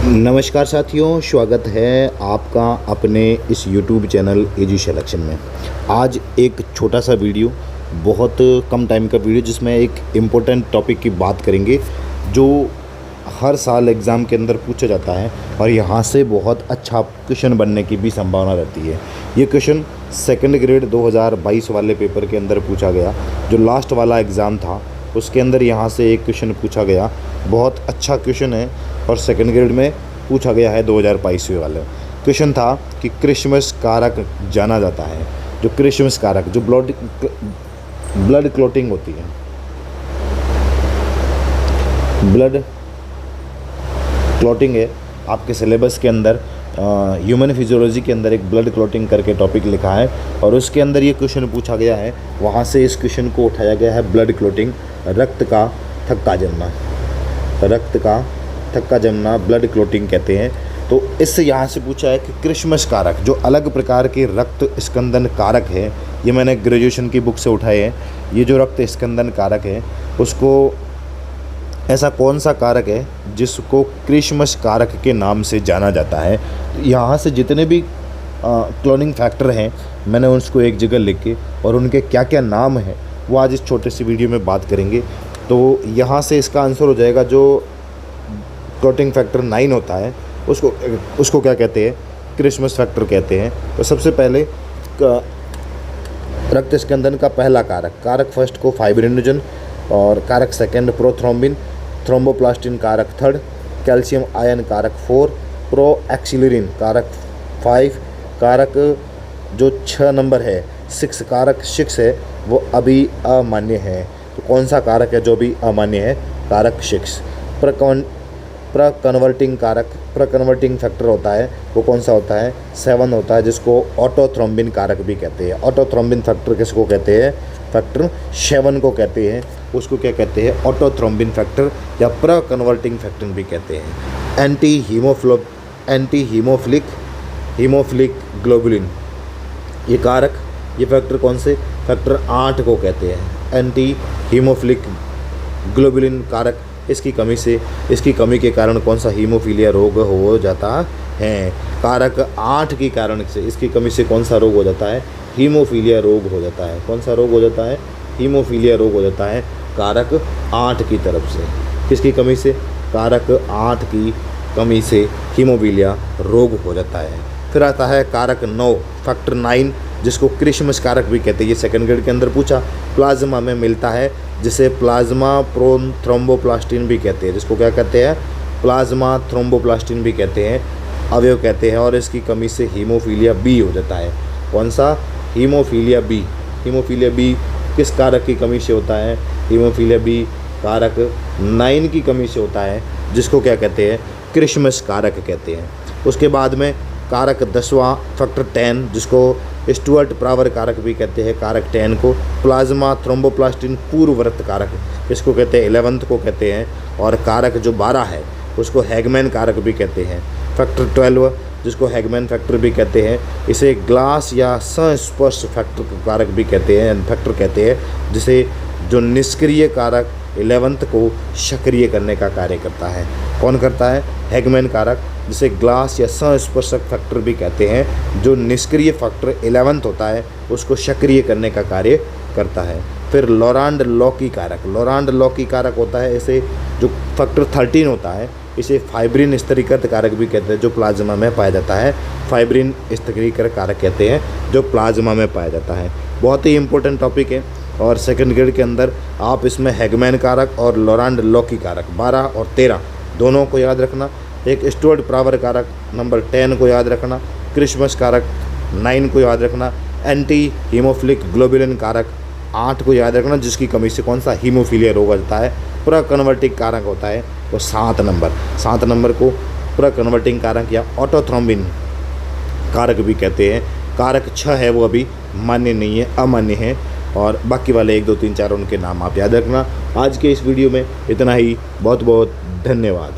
नमस्कार साथियों, स्वागत है आपका अपने इस YouTube चैनल एजी सिलेक्शन में। आज एक छोटा सा वीडियो, बहुत कम टाइम का वीडियो, जिसमें एक इम्पोर्टेंट टॉपिक की बात करेंगे जो हर साल एग्ज़ाम के अंदर पूछा जाता है और यहाँ से बहुत अच्छा क्वेश्चन बनने की भी संभावना रहती है। ये क्वेश्चन सेकंड ग्रेड 2022 वाले पेपर के अंदर पूछा गया। जो लास्ट वाला एग्ज़ाम था उसके अंदर यहाँ से एक क्वेश्चन पूछा गया। बहुत अच्छा क्वेश्चन है और सेकंड ग्रेड में पूछा गया है 2022 वाले। क्वेश्चन था कि क्रिसमस कारक जाना जाता है। जो क्रिसमस कारक, जो ब्लड क्लॉटिंग होती है, ब्लड क्लॉटिंग है आपके सिलेबस के अंदर। ह्यूमन फिजियोलॉजी के अंदर एक ब्लड क्लॉटिंग करके टॉपिक लिखा है और उसके अंदर ये क्वेश्चन पूछा गया है। वहाँ से इस क्वेश्चन को उठाया गया है। ब्लड क्लॉटिंग, रक्त का थक्का जमना, रक्त का थक्का जमना ब्लड क्लॉटिंग कहते हैं। तो इससे यहाँ से पूछा है कि क्रिसमस कारक, जो अलग प्रकार के रक्त स्कंदन कारक है, ये मैंने ग्रेजुएशन की बुक से उठाए हैं। ये जो रक्त स्कंदन कारक है, उसको ऐसा कौन सा कारक है जिसको क्रिसमस कारक के नाम से जाना जाता है। यहाँ से जितने भी क्लोनिंग फैक्टर हैं, मैंने उसको एक जगह लिख के और उनके क्या क्या नाम हैं वो आज इस छोटे सी वीडियो में बात करेंगे। तो यहाँ से इसका आंसर हो जाएगा, जो क्लॉटिंग फैक्टर 9 होता है उसको क्या कहते हैं, क्रिसमस फैक्टर कहते हैं। तो सबसे पहले रक्त स्कंदन का पहला कारक फर्स्ट को फाइब्रिनोजन, और कारक सेकंड प्रोथ्रोम्बिन, थ्रोम्बोप्लास्टिन कारक थर्ड, कैल्शियम आयन कारक 4, प्रोएक्सिलरिन कारक 5, कारक जो 6 नंबर है 6, कारक 6 है वो अभी अमान्य है। तो कौन सा कारक है जो भी अमान्य है? कारक 6। प्रकन्वर्टिंग कारक, प्रकन्वर्टिंग फैक्टर होता है वो कौन सा होता है? 7 होता है, जिसको ऑटोथ्रोम्बिन कारक भी कहते हैं। ऑटोथ्रोम्बिन फैक्टर किसको कहते हैं? फैक्टर 7 को कहते हैं। उसको क्या कहते हैं? ऑटोथ्रोम्बिन फैक्टर या प्रकन्वर्टिंग फैक्टर भी कहते हैं। एंटी हीमोफिलिक ग्लोबुलिन, ये कारक, ये फैक्टर कौन से? फैक्टर 8 को कहते हैं। एंटी हीमोफिलिक ग्लोबुलिन कारक, इसकी कमी के कारण कौन सा हीमोफीलिया रोग हो जाता है? कारक 8 के कारण से, इसकी कमी से कौन सा रोग हो जाता है? हीमोफीलिया रोग हो जाता है। कौन सा रोग हो जाता है? हीमोफीलिया रोग हो जाता है कारक 8 की तरफ से। किसकी कमी से? कारक 8 की कमी से हीमोफीलिया रोग हो जाता है। फिर आता है कारक 9, फैक्टर 9, जिसको क्रिसमस कारक भी कहते हैं। ये सेकंड ग्रेड के अंदर पूछा। प्लाज्मा में मिलता है, जिसे प्लाज्मा थ्रोम्बोप्लास्टिन भी कहते हैं। जिसको क्या कहते हैं? प्लाज्मा थ्रोम्बोप्लास्टिन भी कहते हैं, अवयव कहते हैं। और इसकी कमी से हीमोफीलिया बी हो जाता है। कौन सा? Haemophilia B. हीमोफीलिया बी किस कारक की कमी से होता है? हीमोफीलिया बी कारक 9 की कमी से होता है, जिसको क्या कहते हैं? क्रिसमस कारक कहते हैं। उसके बाद में कारक 10वां, फैक्टर 10, जिसको स्टुअर्ट प्रावर कारक भी कहते हैं। कारक 10 को प्लाज्मा थ्रोम्बोप्लास्टिन पूर्ववर्त कारक, इसको कहते हैं 11th को कहते हैं। और कारक जो 12 है उसको हैगमैन कारक भी कहते हैं। फैक्टर 12, जिसको हैगमैन फैक्टर भी कहते हैं, इसे ग्लास या संस्पर्श फैक्टर कारक भी कहते हैं, फैक्टर कहते हैं, जिसे जो निष्क्रिय कारक 11th को सक्रिय करने का कार्य करता है। कौन करता है? हैगमैन कारक, जिसे ग्लास या संस्पर्शक फैक्टर भी कहते हैं। जो निष्क्रिय फैक्टर 11th होता है उसको सक्रिय करने का कार्य करता है। फिर लॉरांड लॉकी कारक, लॉरांड लॉकी कारक होता है, इसे जो फैक्टर 13 होता है, इसे फाइब्रिन स्थिरीकृत कारक भी कहते हैं, जो प्लाज्मा में पाया जाता है। फाइब्रिन स्थिरीकृत कारक कहते हैं, जो प्लाज्मा में पाया जाता है। बहुत ही इंपॉर्टेंट टॉपिक है और सेकंड ग्रेड के अंदर आप इसमें हैगमैन कारक और लॉरांड लॉकी कारक 12 और 13 दोनों को याद रखना। एक स्टुअर्ट प्रावर कारक नंबर 10 को याद रखना, क्रिसमस कारक 9 को याद रखना, एंटी हीमोफिलिक ग्लोबुलिन कारक 8 को याद रखना, जिसकी कमी से कौन सा? हीमोफीलिया रोग होता है। प्रकन्वर्टिंग कारक होता है वो 7 नंबर को प्रकन्वर्टिंग कारक या ऑटोथ्रोम्बिन कारक भी कहते हैं। कारक 6 है वो अभी मान्य नहीं है, अमान्य है। और बाकी वाले 1, 2, 3, 4 उनके नाम आप याद रखना। आज के इस वीडियो में इतना ही। बहुत बहुत धन्यवाद।